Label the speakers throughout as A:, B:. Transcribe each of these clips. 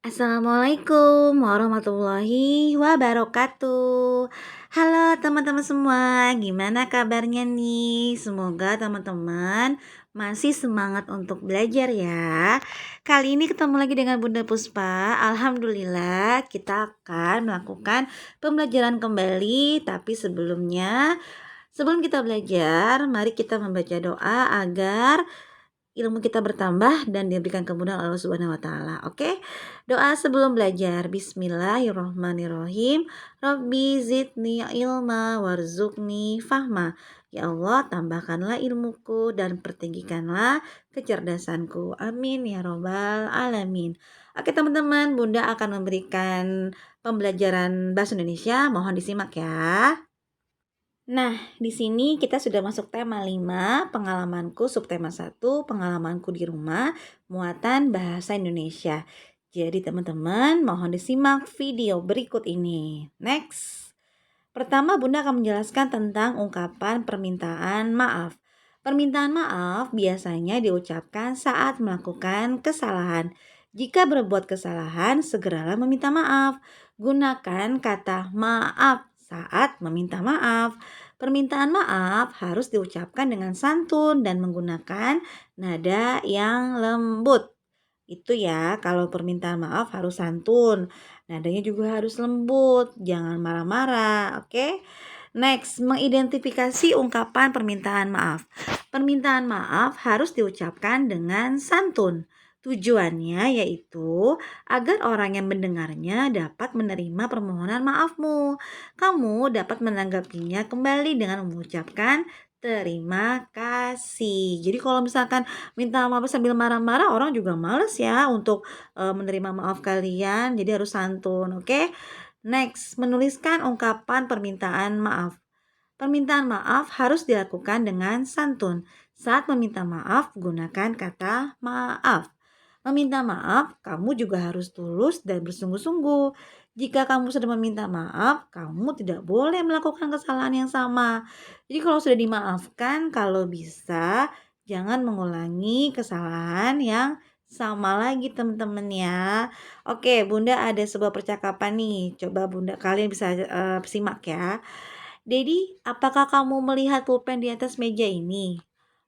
A: Assalamualaikum warahmatullahi wabarakatuh. Halo teman-teman semua, gimana kabarnya nih? Semoga teman-teman masih semangat untuk belajar ya. Kali ini ketemu lagi dengan Bunda Puspa. Alhamdulillah kita akan melakukan pembelajaran kembali. Tapi sebelum kita belajar, mari kita membaca doa agar ilmu kita bertambah dan diberikan kemudahan Allah Subhanahu wa taala. Oke? Doa sebelum belajar. Bismillahirrahmanirrahim. Rabbi zidni ilma warzuqni fahma. Ya Allah, tambahkanlah ilmuku dan pertinggikanlah kecerdasanku. Amin ya robbal alamin. Oke teman-teman, Bunda akan memberikan pembelajaran bahasa Indonesia. Mohon disimak ya. Nah, di sini kita sudah masuk tema 5, pengalamanku subtema 1, pengalamanku di rumah, muatan bahasa Indonesia. Jadi teman-teman mohon disimak video berikut ini. Next. Pertama Bunda akan menjelaskan tentang ungkapan permintaan maaf. Permintaan maaf biasanya diucapkan saat melakukan kesalahan. Jika berbuat kesalahan, segeralah meminta maaf. Gunakan kata maaf saat meminta maaf. Permintaan maaf harus diucapkan dengan santun dan menggunakan nada yang lembut. Itu ya, kalau permintaan maaf harus santun. Nadanya juga harus lembut, jangan marah-marah, oke? Next, mengidentifikasi ungkapan permintaan maaf. Permintaan maaf harus diucapkan dengan santun. Tujuannya yaitu agar orang yang mendengarnya dapat menerima permohonan maafmu. Kamu dapat menanggapinya kembali dengan mengucapkan terima kasih. Jadi kalau misalkan minta maaf sambil marah-marah, orang juga males ya untuk menerima maaf kalian. Jadi harus santun, oke? Next, menuliskan ungkapan permintaan maaf. Permintaan maaf harus dilakukan dengan santun. Saat meminta maaf, gunakan kata maaf. Meminta maaf, kamu juga harus tulus dan bersungguh-sungguh. Jika kamu sudah meminta maaf, kamu tidak boleh melakukan kesalahan yang sama. Jadi kalau sudah dimaafkan, kalau bisa jangan mengulangi kesalahan yang sama lagi teman-teman ya. Oke, Bunda ada sebuah percakapan nih. Coba Bunda kalian bisa simak ya. Dedi, apakah kamu melihat pulpen di atas meja ini?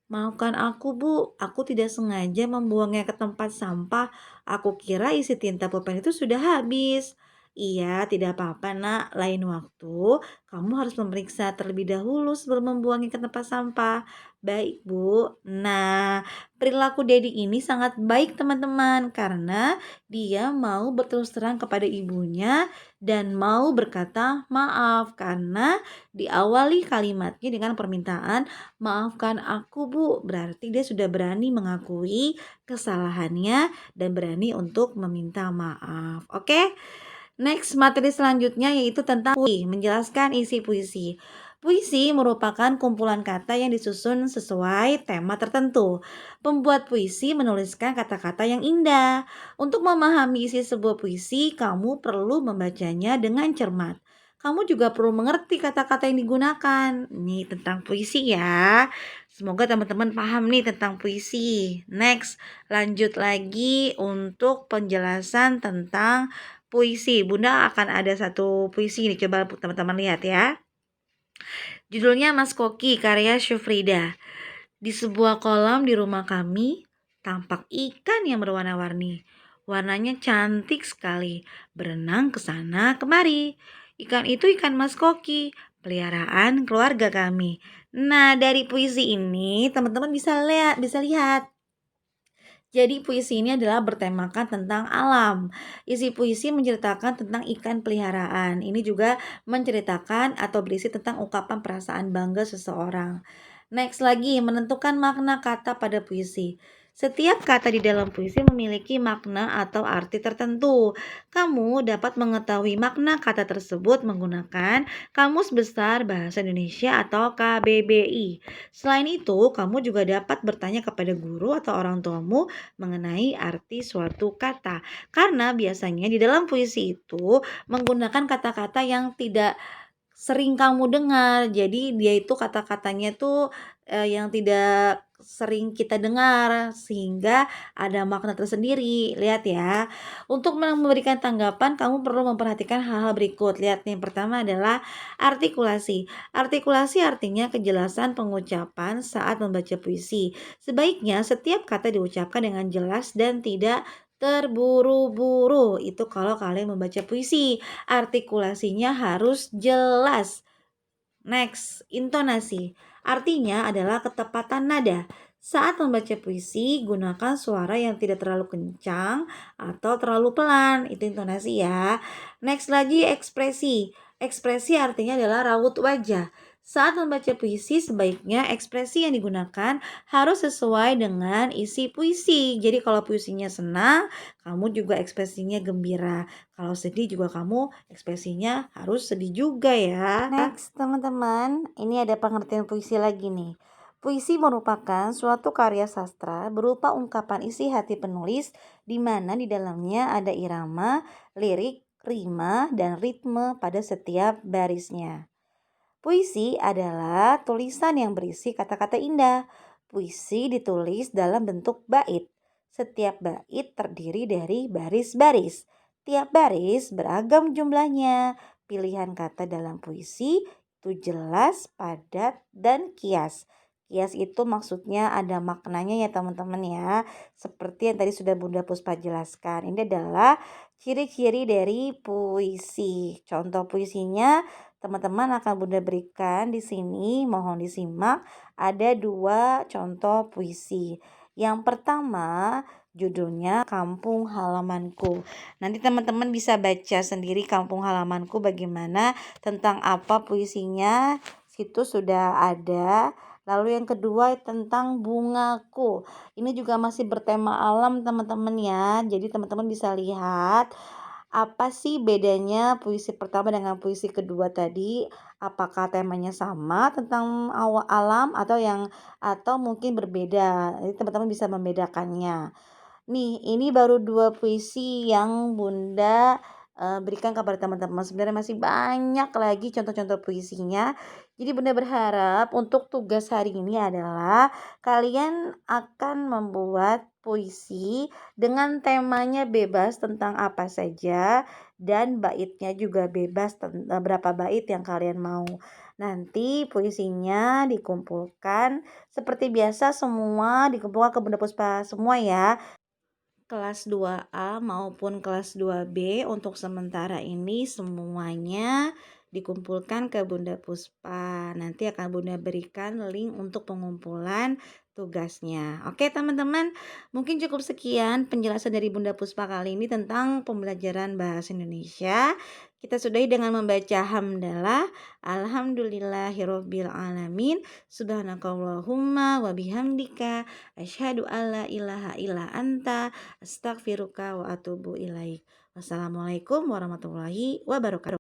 A: Maafkan aku, Bu. Aku tidak sengaja membuangnya ke tempat sampah. Aku kira isi tinta pulpen itu sudah habis. Iya, tidak apa-apa, Nak. Lain waktu, kamu harus memeriksa terlebih dahulu sebelum membuangnya ke tempat sampah. Baik, Bu. Nah, perilaku Dedi ini sangat baik, teman-teman, karena dia mau berterus terang kepada ibunya dan mau berkata maaf karena diawali kalimatnya dengan permintaan maafkan aku, Bu. Berarti dia sudah berani mengakui kesalahannya dan berani untuk meminta maaf. Oke? Next, materi selanjutnya yaitu tentang puisi, menjelaskan isi puisi. Puisi merupakan kumpulan kata yang disusun sesuai tema tertentu. Pembuat puisi menuliskan kata-kata yang indah. Untuk memahami isi sebuah puisi, kamu perlu membacanya dengan cermat. Kamu juga perlu mengerti kata-kata yang digunakan. Nih tentang puisi ya. Semoga teman-teman paham nih tentang puisi. Next, lanjut lagi untuk penjelasan tentang puisi. Bunda akan ada satu puisi nih, coba teman-teman lihat ya. Judulnya Mas Koki, karya Syufrida. Di sebuah kolam di rumah kami, tampak ikan yang berwarna-warni. Warnanya cantik sekali, berenang ke sana kemari. Ikan itu ikan Mas Koki, peliharaan keluarga kami. Nah, dari puisi ini teman-teman bisa lihat. Jadi puisi ini adalah bertemakan tentang alam. Isi puisi menceritakan tentang ikan peliharaan. Ini juga menceritakan atau berisi tentang ungkapan perasaan bangga seseorang. Next lagi, menentukan makna kata pada puisi. Setiap kata di dalam puisi memiliki makna atau arti tertentu. Kamu dapat mengetahui makna kata tersebut menggunakan Kamus Besar Bahasa Indonesia atau KBBI. Selain itu, kamu juga dapat bertanya kepada guru atau orang tuamu mengenai arti suatu kata. Karena biasanya di dalam puisi itu menggunakan kata-kata yang tidak sering kamu dengar. Jadi dia itu kata-katanya tuh, yang tidak sering kita dengar, sehingga ada makna tersendiri. Lihat ya, untuk memberikan tanggapan kamu perlu memperhatikan hal-hal berikut. Lihat nih, yang pertama adalah artikulasi. Artikulasi artinya kejelasan pengucapan saat membaca puisi. Sebaiknya setiap kata diucapkan dengan jelas dan tidak terburu-buru. Itu kalau kalian membaca puisi. Artikulasinya harus jelas. Next, intonasi. Artinya adalah ketepatan nada. Saat membaca puisi, gunakan suara yang tidak terlalu kencang atau terlalu pelan. Itu intonasi ya. Next lagi, ekspresi. Ekspresi artinya adalah raut wajah. Saat membaca puisi, sebaiknya ekspresi yang digunakan harus sesuai dengan isi puisi. Jadi kalau puisinya senang, kamu juga ekspresinya gembira. Kalau sedih juga kamu ekspresinya harus sedih juga ya. Next, teman-teman, ini ada pengertian puisi lagi nih. Puisi merupakan suatu karya sastra berupa ungkapan isi hati penulis di mana di dalamnya ada irama, lirik, rima, dan ritme pada setiap barisnya. Puisi adalah tulisan yang berisi kata-kata indah. Puisi ditulis dalam bentuk bait. Setiap bait terdiri dari baris-baris. Tiap baris beragam jumlahnya. Pilihan kata dalam puisi itu jelas, padat, dan kias. Kias itu maksudnya ada maknanya ya teman-teman ya. Seperti yang tadi sudah Bunda Puspa jelaskan. Ini adalah ciri-ciri dari puisi. Contoh puisinya teman-teman akan Bunda berikan di sini, mohon disimak. Ada 2 contoh puisi. Yang pertama, judulnya Kampung Halamanku. Nanti teman-teman bisa baca sendiri Kampung Halamanku bagaimana, tentang apa puisinya. Situ sudah ada. Lalu yang kedua tentang Bungaku. Ini juga masih bertema alam teman-teman ya. Jadi teman-teman bisa lihat apa sih bedanya puisi pertama dengan puisi kedua tadi? Apakah temanya sama tentang alam atau mungkin berbeda? Jadi teman-teman bisa membedakannya. Nih, ini baru 2 puisi yang Bunda berikan kepada teman-teman. Sebenarnya masih banyak lagi contoh-contoh puisinya. Jadi Bunda berharap untuk tugas hari ini adalah kalian akan membuat puisi dengan temanya bebas tentang apa saja dan baitnya juga bebas berapa bait yang kalian mau. Nanti puisinya dikumpulkan seperti biasa semua dikumpulkan ke Bunda Puspa semua ya. Kelas 2A maupun kelas 2B untuk sementara ini semuanya dikumpulkan ke Bunda Puspa. Nanti akan Bunda berikan link untuk pengumpulan tugasnya. Oke teman-teman, mungkin cukup sekian penjelasan dari Bunda Puspa kali ini tentang pembelajaran bahasa Indonesia. Kita sudahi dengan membaca hamdalah. Alhamdulillahirabbil alamin. Subhanakallahumma wa bihamdika asyhadu alla ilaha illa anta astaghfiruka wa atubu ilaik. Wassalamualaikum warahmatullahi wabarakatuh.